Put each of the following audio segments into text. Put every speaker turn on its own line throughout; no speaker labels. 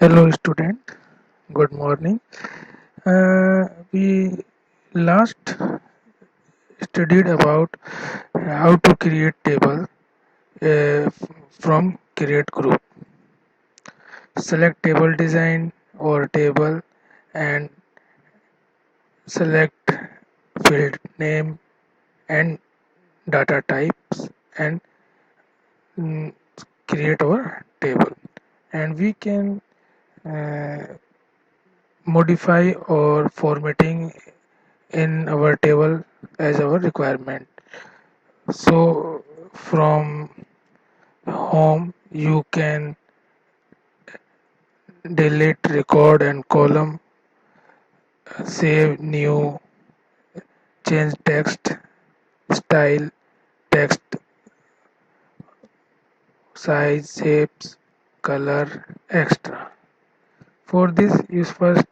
Hello, student. Good morning. We last studied about how to create table from create group. Select table design or table and select field name and data types and mm, create our table. And we can uh, modify or formatting in our table as our requirement. So from home you can delete record and column, save new, change text style, text size, shapes, color, extra. For this you first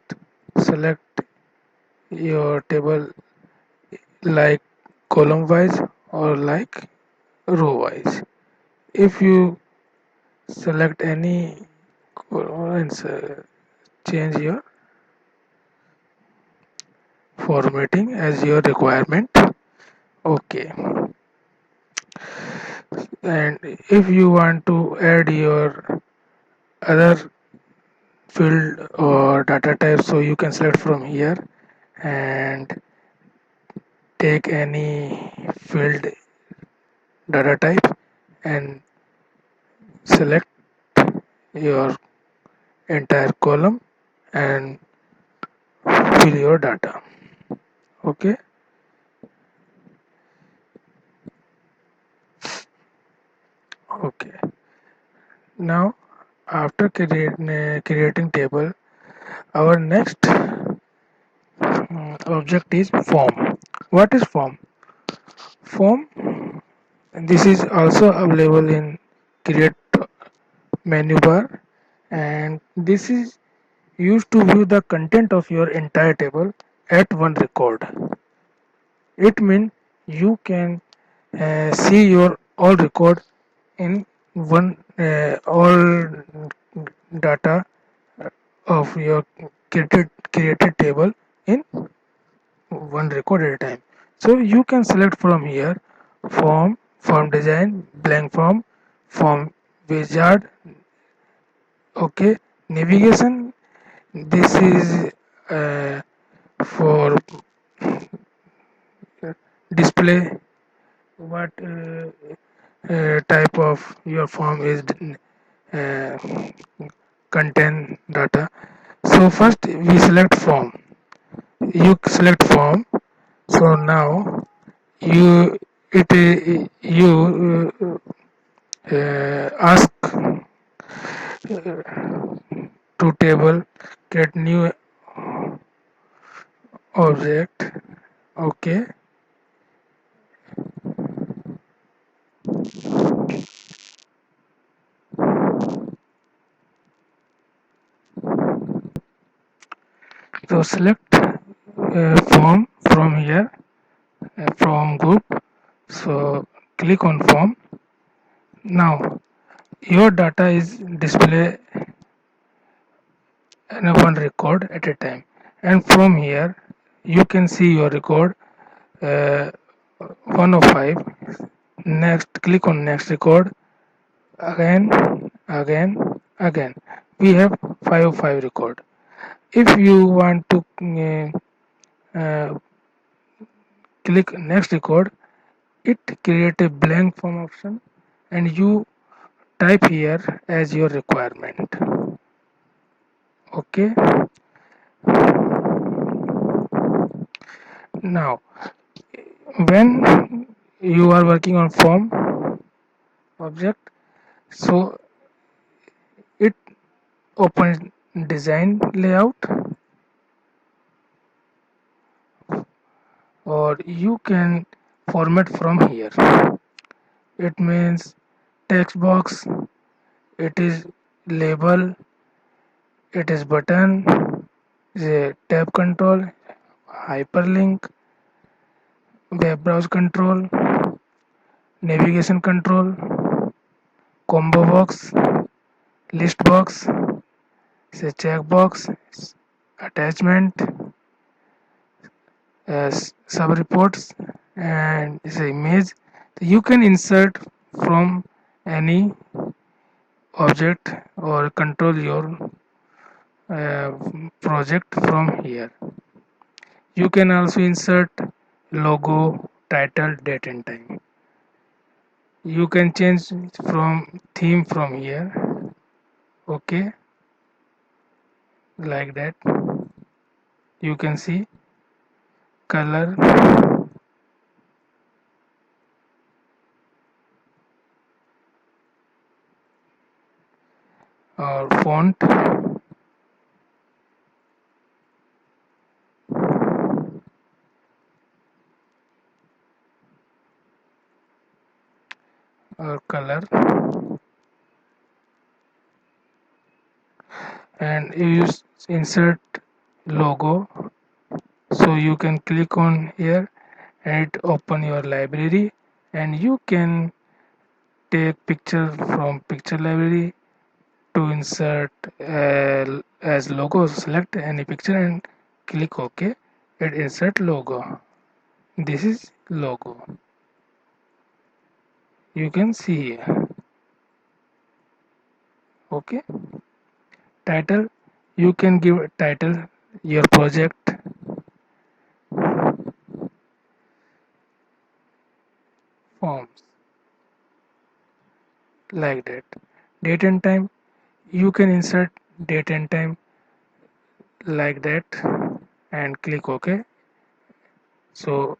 select your table like column wise or like row wise. If you select any and change your formatting as your requirement. Okay, and if you want to add your other field or data type, so you can select from here and take any field data type and select your entire column and fill your data. Okay, okay. Now after creating table, our next object is form. What is form? Form, this is also available in create menu bar, and this is used to view the content of your entire table at one record. It means you can see your all record in one all data of your created table in one record at a time. So you can select from here form, form design, blank form wizard. Okay, navigation. This is for display what type of your form is uh, contain data. So first we select form. You select form. So now you you ask to table get new object. Okay, so select form from here from group. So click on form. Now your data is display in a one record at a time, and from here you can see your record uh, 1 of 5. Next, click on next record. Again, again, again. We have 5 of 5 record. If you want to click next record, it create a blank form option and you type here as your requirement. Okay. Now, when you are working on form object, so it opens design layout, or you can format from here. It means text box, it is label, it is button, the tab control, hyperlink, web browse control, navigation control, combo box, list box, it's a checkbox, attachment, sub reports, and it's an image. You can insert from any object or control your uh, project from here. You can also insert logo, title, date and time. You can change from theme from here. Okay, like that. You can see color or font or color, and you use insert logo. So you can click on here and it open your library, and you can take picture from picture library to insert as logo. Select any picture and click OK. It insert logo. This is logo. You can see here. Okay. Title. You can give a title your project forms like that. Date and time. You can insert date and time like that and click OK. So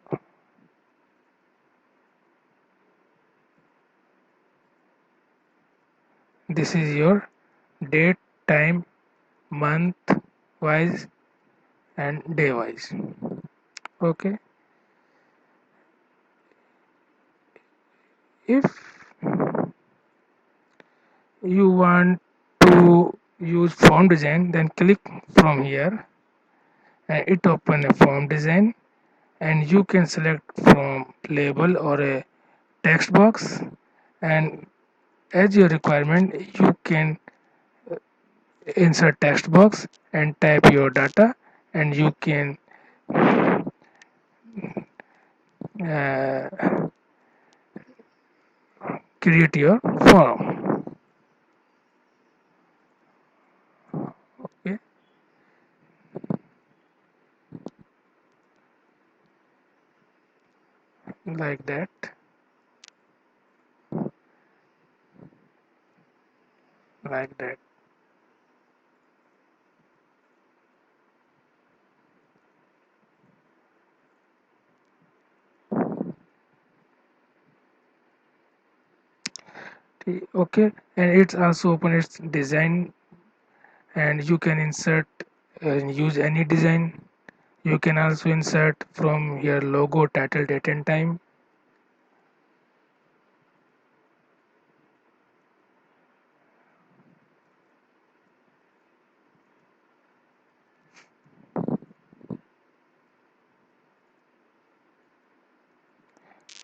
this is your date, time, month wise and day wise. Okay. If you want to use form design, then click from here and it open a form design, and you can select from label or a text box, and as your requirement you can insert text box and type your data, and you can uh, create your form. Okay, like that, like that. Okay, and it's also open its design, and you can insert and use any design. You can also insert from your logo, title, date and time.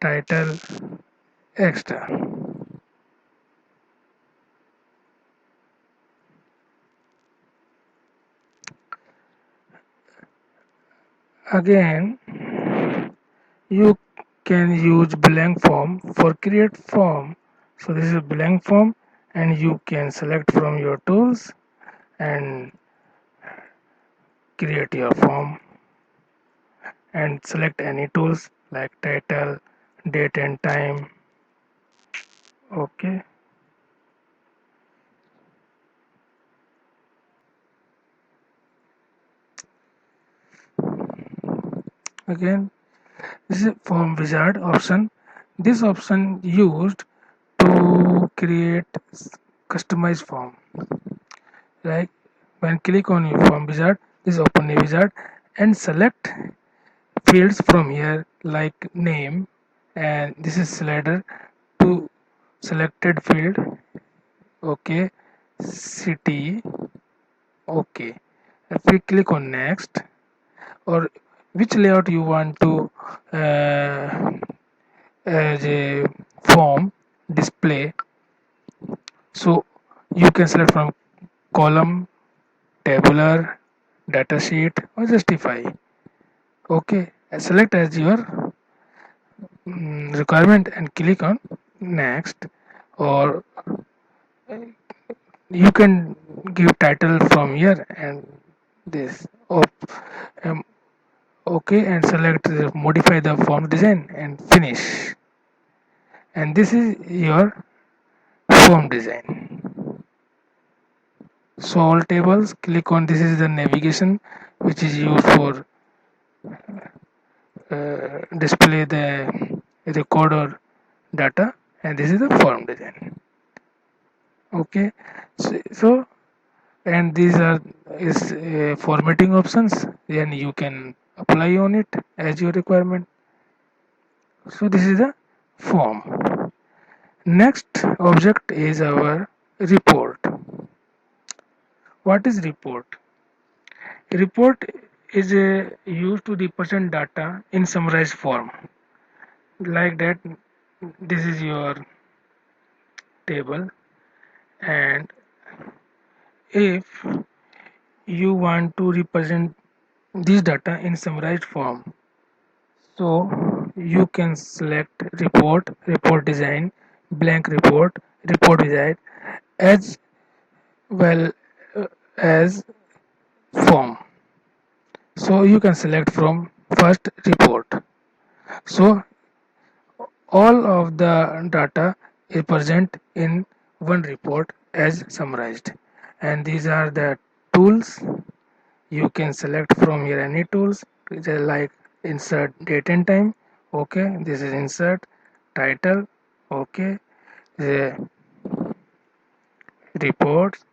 Title extra. Again, you can use blank form for create form. So this is blank form, and you can select from your tools and create your form, and select any tools like title, date and time. Okay, again this is form wizard option. This option used to create customized form. Like when click on your form wizard, this open a wizard and select fields from here like name, and this is slider to selected field. Okay, city. Okay, if we click on next, or which layout you want to as a form display, so you can select from column, tabular, datasheet, or justify. Okay, select as your requirement and click on next, or you can give title from here and this. Um, okay, and select modify the form design and finish. And this is your form design. So all tables, click on this is the navigation which is used for display the recorder data, and this is the form design. Okay, so and these are is formatting options, and you can apply on it as your requirement. So this is the form. Next object is our report. What is report? Report is used to represent data in summarized form. Like that, this is your table, and if you want to represent this data in summarized form, so you can select report, report design, blank report, report design, as well as form. So you can select from first report. So all of the data is present in one report as summarized, and these are the tools. You can select from here any tools like insert date and time. Okay, this is insert title. Okay, the reports,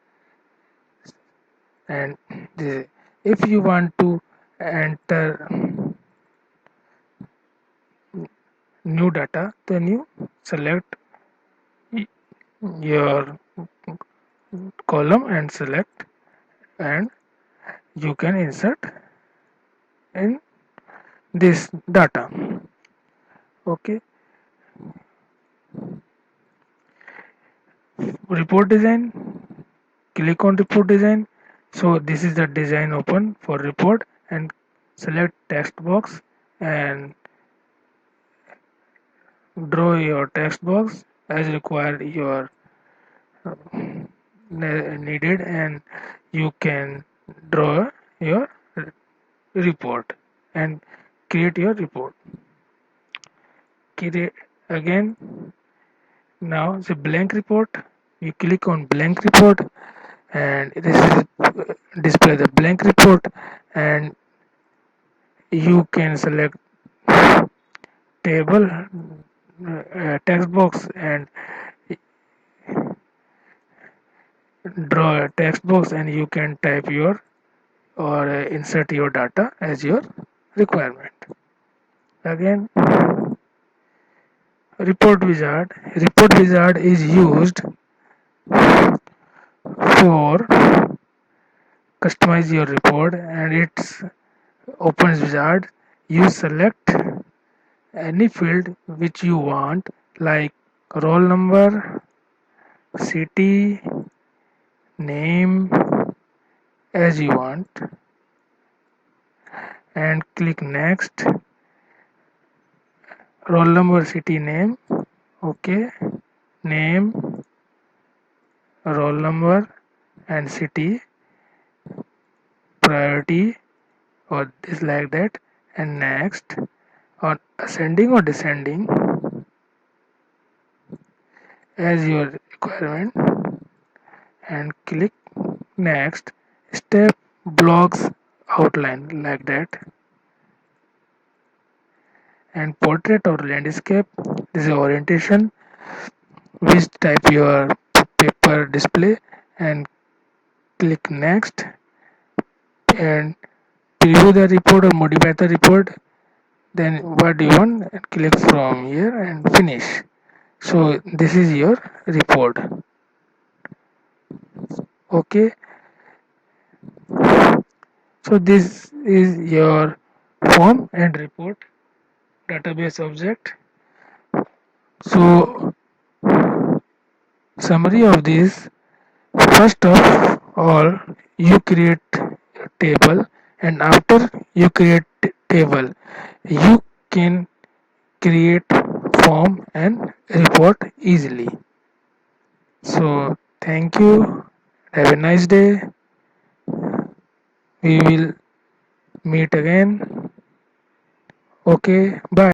and the, if you want to enter new data, then you select your column and select, and you can insert in this data. Okay, report design, click on report design. So this is the design open for report, and select text box and draw your text box as required your needed, and you can draw your report and create your report. Create again. Now the blank report, you click on blank report, and this is display the blank report, and you can select table, text box, and draw a text box, and you can type your or insert your data as your requirement. Again, report wizard is used for customize your report, and it's opens wizard. You select any field which you want, like roll number, city, name, as you want, and click next. Roll number, city, name. Okay, name, roll number, and city, priority, or this like that, and next. On ascending or descending as your requirement, and click next. Step blocks outline like that, and portrait or landscape, this is orientation, which type your paper display, and click next, and preview the report or modify the report. Then what do you want, and click from here and finish. So this is your report. Okay, so this is your form and report database object. So summary of this: first off, or you create a table, and after you create table you can create form and report easily. So thank you, have a nice day, we will meet again. Okay, bye.